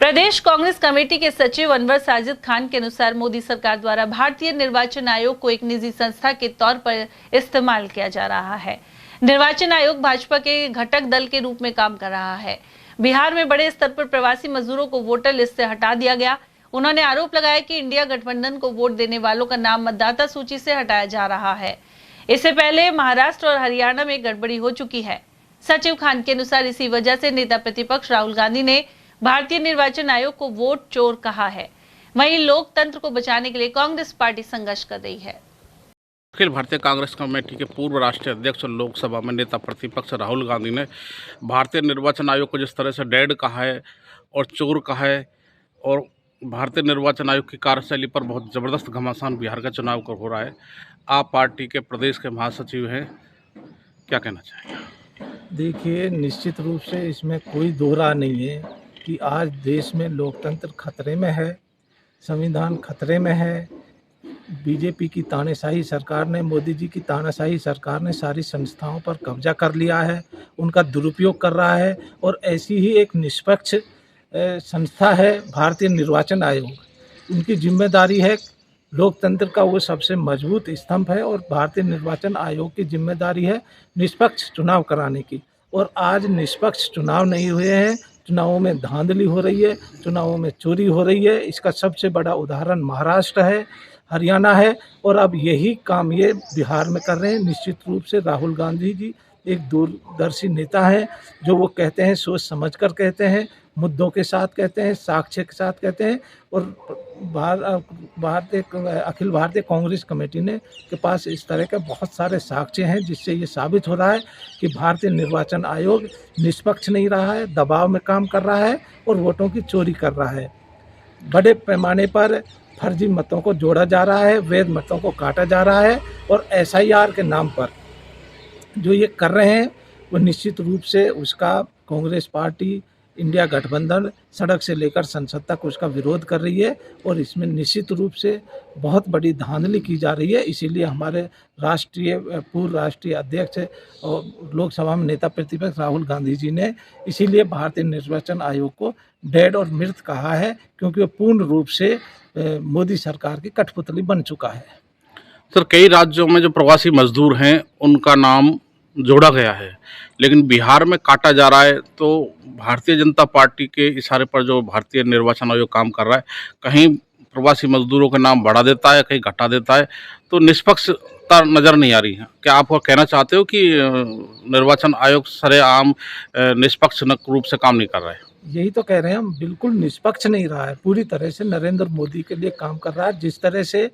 प्रदेश Congress committee के सचिव अनवर साजिद खान के अनुसार मोदी सरकार द्वारा भारतीय निर्वाचन आयोग को एक निजी संस्था के तौर पर इस्तेमाल किया जा रहा है। निर्वाचन आयोग भाजपा के घटक दल के रूप में काम कर रहा है। बिहार में बड़े स्तर पर प्रवासी मजदूरों को वोटर लिस्ट से हटा दिया गया। उन्होंने आरोप लगाया कि इंडिया गठबंधन को वोट देने वालों का नाम मतदाता सूची से हटाया जा रहा है। इससे पहले महाराष्ट्र और हरियाणा में गड़बड़ी हो चुकी है। सचिव खान के अनुसार इसी वजह से नेता प्रतिपक्ष राहुल गांधी ने भारतीय निर्वाचन आयोग को वोट चोर कहा है। वहीं लोकतंत्र को बचाने के लिए कांग्रेस पार्टी संघर्ष कर रही है। अखिल भारतीय कांग्रेस कमेटी के पूर्व राष्ट्रीय अध्यक्ष और लोकसभा में नेता प्रतिपक्ष राहुल गांधी ने भारतीय निर्वाचन आयोग को जिस तरह से डेड कहा है और चोर कहा है और भारतीय निर्वाचन आयोग की कार्यशैली पर बहुत ज़बरदस्त घमासान बिहार का चुनाव को हो रहा है। आप पार्टी के प्रदेश के महासचिव हैं, क्या कहना चाहेंगे? देखिए, निश्चित रूप से इसमें कोई दो राय नहीं है कि आज देश में लोकतंत्र खतरे में है, संविधान खतरे में है। बीजेपी की तानाशाही सरकार ने, मोदी जी की तानाशाही सरकार ने सारी संस्थाओं पर कब्जा कर लिया है, उनका दुरुपयोग कर रहा है। और ऐसी ही एक निष्पक्ष संस्था है भारतीय निर्वाचन आयोग। उनकी जिम्मेदारी है, लोकतंत्र का वो सबसे मजबूत स्तंभ है और भारतीय निर्वाचन आयोग की जिम्मेदारी है निष्पक्ष चुनाव कराने की। और आज निष्पक्ष चुनाव नहीं हुए हैं, चुनावों में धांधली हो रही है, चुनावों में चोरी हो रही है। इसका सबसे बड़ा उदाहरण महाराष्ट्र है, हरियाणा है और अब यही काम ये बिहार में कर रहे हैं। निश्चित रूप से राहुल गांधी जी एक दूरदर्शी नेता हैं, जो वो कहते हैं सोच समझकर कहते हैं, मुद्दों के साथ कहते हैं, साक्ष्य के साथ कहते हैं। और अखिल भारतीय कांग्रेस कमेटी ने के पास इस तरह के बहुत सारे साक्ष्य हैं, जिससे ये साबित हो रहा है कि भारतीय निर्वाचन आयोग निष्पक्ष नहीं रहा है, दबाव में काम कर रहा है और वोटों की चोरी कर रहा है। बड़े पैमाने पर फर्जी मतों को जोड़ा जा रहा है, वैध मतों को काटा जा रहा है और SIR के नाम पर जो ये कर रहे हैं वो निश्चित रूप से उसका कांग्रेस पार्टी, इंडिया गठबंधन सड़क से लेकर संसद तक उसका विरोध कर रही है और इसमें निश्चित रूप से बहुत बड़ी धांधली की जा रही है। इसीलिए हमारे पूर्व राष्ट्रीय अध्यक्ष और लोकसभा में नेता प्रतिपक्ष राहुल गांधी जी ने इसीलिए भारतीय निर्वाचन आयोग को डेड और मृत कहा है, क्योंकि वो पूर्ण रूप से मोदी सरकार की कठपुतली बन चुका है। सर, कई राज्यों में जो प्रवासी मजदूर हैं उनका नाम जोड़ा गया है, लेकिन बिहार में काटा जा रहा है। तो भारतीय जनता पार्टी के इशारे पर जो भारतीय निर्वाचन आयोग काम कर रहा है, कहीं प्रवासी मजदूरों का नाम बढ़ा देता है, कहीं घटा देता है, तो निष्पक्षता नज़र नहीं आ रही है। क्या आप कहना चाहते हो कि निर्वाचन आयोग सरेआम निष्पक्ष रूप से काम नहीं कर रहा है? यही तो कह रहे हैं हम, बिल्कुल निष्पक्ष नहीं रहा है, पूरी तरह से नरेंद्र मोदी के लिए काम कर रहा है। जिस तरह से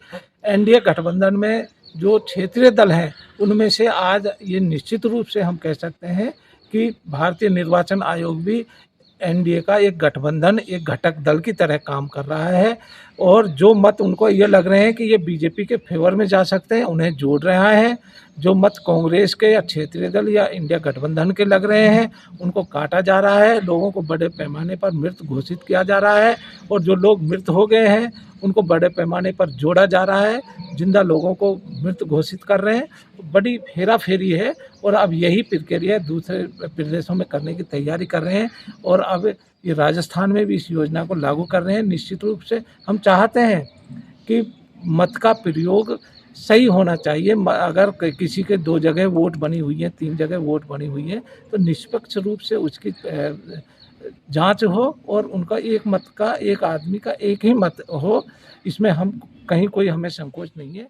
NDA गठबंधन में जो क्षेत्रीय दल हैं उनमें से आज ये निश्चित रूप से हम कह सकते हैं कि भारतीय निर्वाचन आयोग भी NDA का एक गठबंधन, एक घटक दल की तरह काम कर रहा है। और जो मत उनको ये लग रहे हैं कि ये बीजेपी के फेवर में जा सकते हैं, उन्हें जोड़ रहा है। जो मत कांग्रेस के या क्षेत्रीय दल या इंडिया गठबंधन के लग रहे हैं उनको काटा जा रहा है, लोगों को बड़े पैमाने पर मृत घोषित किया जा रहा है। और जो लोग मृत हो गए हैं उनको बड़े पैमाने पर जोड़ा जा रहा है, जिंदा लोगों को मृत घोषित कर रहे हैं। बड़ी हेरा फेरी है और अब यही प्रक्रिया दूसरे प्रदेशों में करने की तैयारी कर रहे हैं और अब ये राजस्थान में भी इस योजना को लागू कर रहे हैं। निश्चित रूप से हम चाहते हैं कि मत का प्रयोग सही होना चाहिए। अगर किसी के 2 जगह वोट बनी हुई है, 3 जगह वोट बनी हुई है, तो निष्पक्ष रूप से उसकी जांच हो और उनका एक मत का, एक आदमी का एक ही मत हो। इसमें हम कहीं कोई हमें संकोच नहीं है।